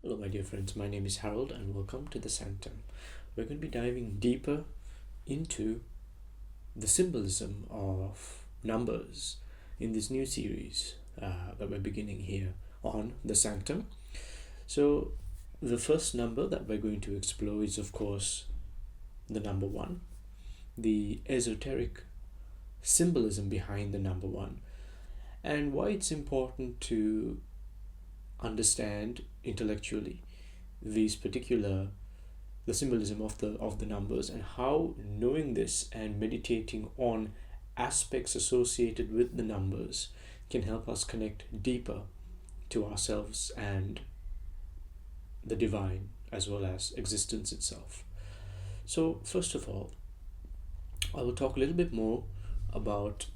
Hello, my dear friends. My name is Harold, and welcome to the Sanctum. We're going to be diving deeper into the symbolism of numbers in this new series that we're beginning here on the Sanctum. So, the first number that we're going to explore is, of course, the number one, the esoteric symbolism behind the number one, and why it's important to understand intellectually the symbolism of the numbers, and how knowing this and meditating on aspects associated with the numbers can help us connect deeper to ourselves and the divine as well as existence itself. So first of all, I will talk a little bit more about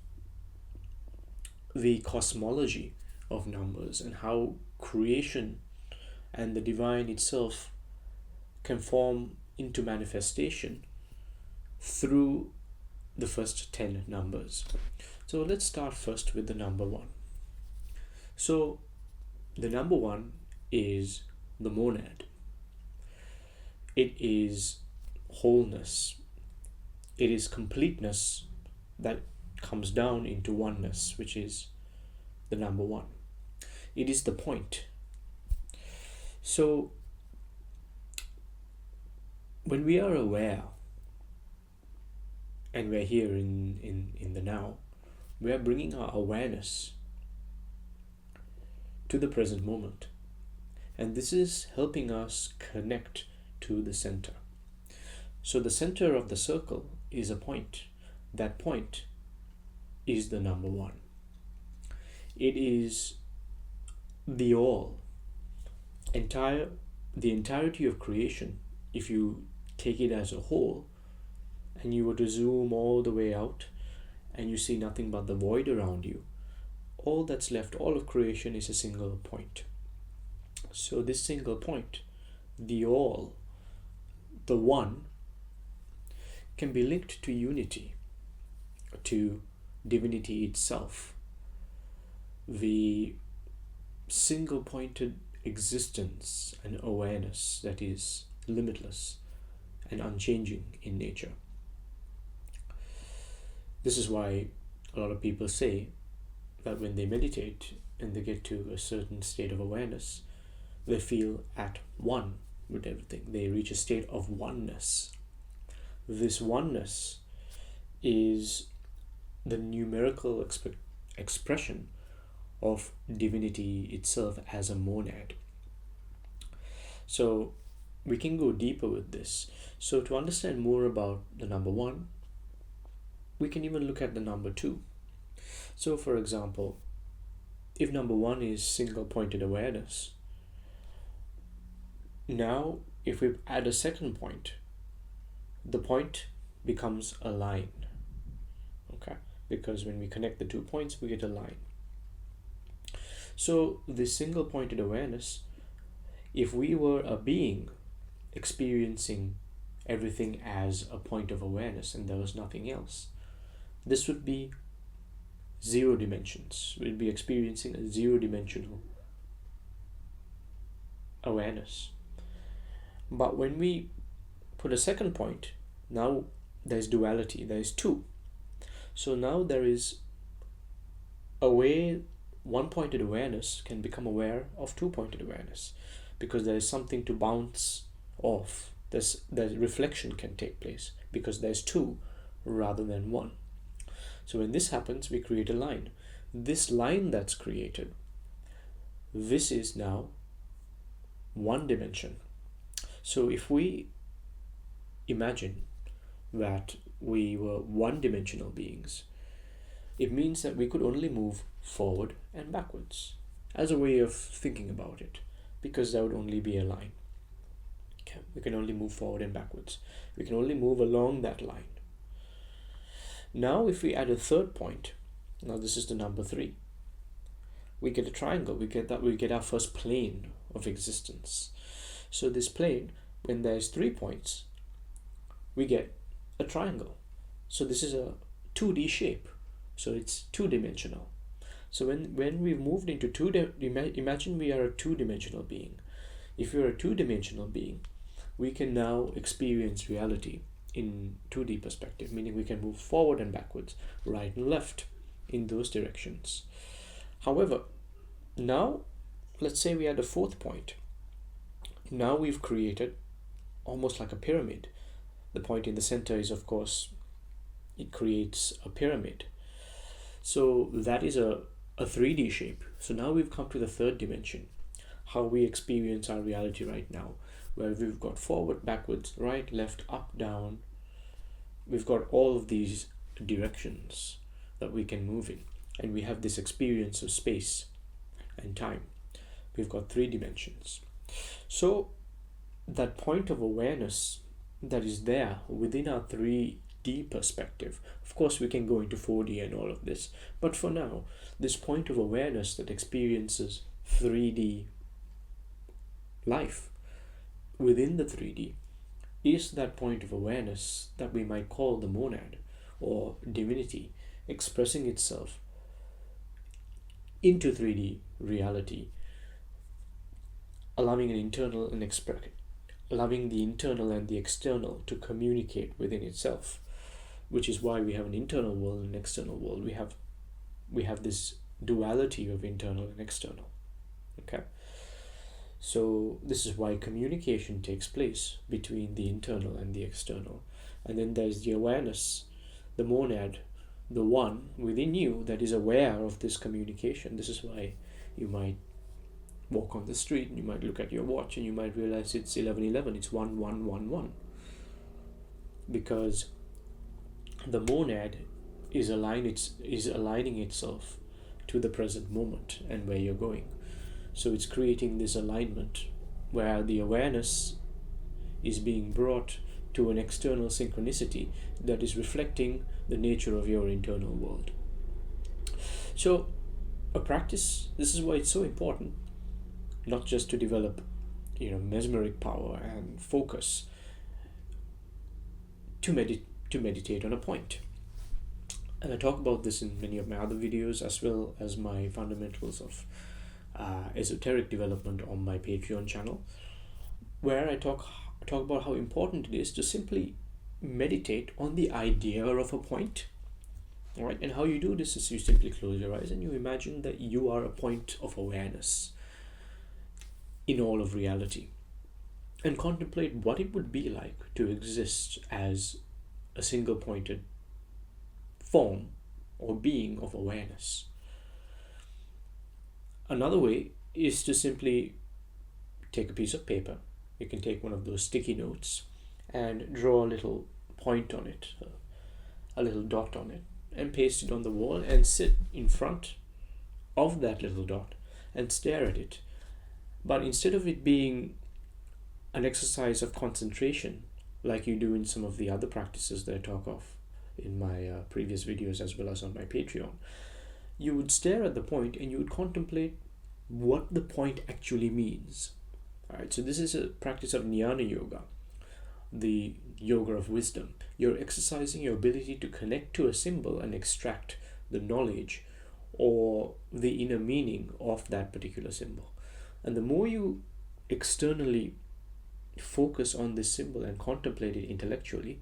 the cosmology of numbers and how creation and the divine itself can form into manifestation through the first 10 numbers. So let's start first with the number one. So the number one is the monad. It is wholeness. It is completeness that comes down into oneness, which is the number one. It is the point. So when we are aware and we're here in the now, we are bringing our awareness to the present moment. And this is helping us connect to the center. So the center of the circle is a point. That point is the number one. It is the all. The entirety of creation, if you take it as a whole, and you were to zoom all the way out, and you see nothing but the void around you, all that's left, all of creation, is a single point. So this single point, the all, the one, can be linked to unity, to divinity itself, the single pointed existence and awareness that is limitless and unchanging in nature. This is why a lot of people say that when they meditate and they get to a certain state of awareness, they feel at one with everything. They reach a state of oneness. This oneness is the numerical expression of divinity itself as a monad. So we can go deeper with this. So to understand more about the number one, we can even look at the number two. So for example, if number one is single pointed awareness, now if we add a second point, the point becomes a line. Okay, because when we connect the 2 points, we get a line. So this single pointed awareness, if we were a being experiencing everything as a point of awareness and there was nothing else, this would be zero dimensions. We'd be experiencing a zero-dimensional awareness. But when we put a second point, now there's duality, there is two. So now there is a way one-pointed awareness can become aware of two-pointed awareness, because there is something to bounce off. The reflection can take place because there's two rather than one. So when this happens, we create a line. This line that's created, this is now one dimension. So if we imagine that we were one-dimensional beings, it means that we could only move forward and backwards as a way of thinking about it, because there would only be a line. Okay, we can only move forward and backwards. We can only move along that line. Now if we add a third point, now this is the number three, we get a triangle. We get our first plane of existence. So this plane, when there's 3 points, we get a triangle. So this is a 2D shape. So it's two-dimensional. So when we've moved into imagine we are a two-dimensional being. If you're a two-dimensional being, we can now experience reality in 2D perspective, meaning we can move forward and backwards, right and left in those directions. However, now let's say we add a fourth point. Now we've created almost like a pyramid. The point in the center is, of course, it creates a pyramid. So that is a 3D shape. So now we've come to the third dimension, how we experience our reality right now, where we've got forward, backwards, right, left, up, down. We've got all of these directions that we can move in, and we have this experience of space and time. We've got 3 dimensions. So that point of awareness that is there within our 3D perspective, of course we can go into 4D and all of this, but for now, this point of awareness that experiences 3D life within the 3D is that point of awareness that we might call the monad or divinity expressing itself into 3D reality, allowing the internal and the external to communicate within itself, which is why we have an internal world and an external world. We have this duality of internal and external. Okay, so this is why communication takes place between the internal and the external. And then there's the awareness, the monad, the one within you that is aware of this communication. This is why you might walk on the street and you might look at your watch and you might realize it's 11:11, it's 1111, because the monad is aligning itself to the present moment and where you're going. So it's creating this alignment where the awareness is being brought to an external synchronicity that is reflecting the nature of your internal world. So a practice, this is why it's so important, not just to develop mesmeric power and focus, to meditate on a point. And I talk about this in many of my other videos, as well as my fundamentals of esoteric development on my Patreon channel, where I talk about how important it is to simply meditate on the idea of a point. All right, and how you do this is you simply close your eyes and you imagine that you are a point of awareness in all of reality, and contemplate what it would be like to exist as a single pointed form or being of awareness. Another way is to simply take a piece of paper. You can take one of those sticky notes and draw a little point on it, a little dot on it, and paste it on the wall and sit in front of that little dot and stare at it. But instead of it being an exercise of concentration, like you do in some of the other practices that I talk of in my previous videos as well as on my Patreon, you would stare at the point and you would contemplate what the point actually means. Alright, so this is a practice of Jnana Yoga, the yoga of wisdom. You're exercising your ability to connect to a symbol and extract the knowledge or the inner meaning of that particular symbol. And the more you externally focus on this symbol and contemplate it intellectually,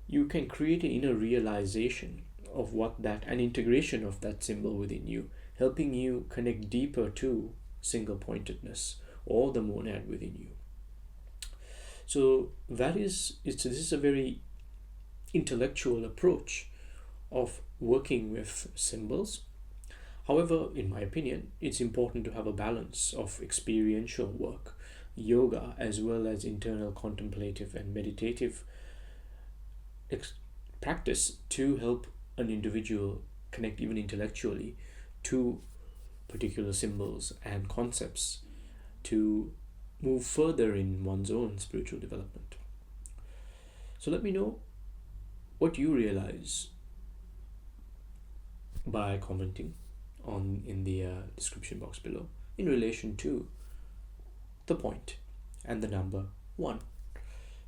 you can create an inner realization of an integration of that symbol within you, helping you connect deeper to single pointedness or the monad within you. So this is a very intellectual approach of working with symbols. However, in my opinion, it's important to have a balance of experiential work, yoga, as well as internal contemplative and meditative practice to help an individual connect even intellectually to particular symbols and concepts to move further in one's own spiritual development. So let me know what you realize by commenting in the description box below in relation to the point and the number 1.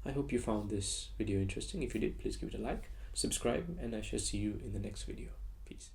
I hope you found this video interesting. If you did, please give it a like, subscribe, and I shall see you in the next video. Peace.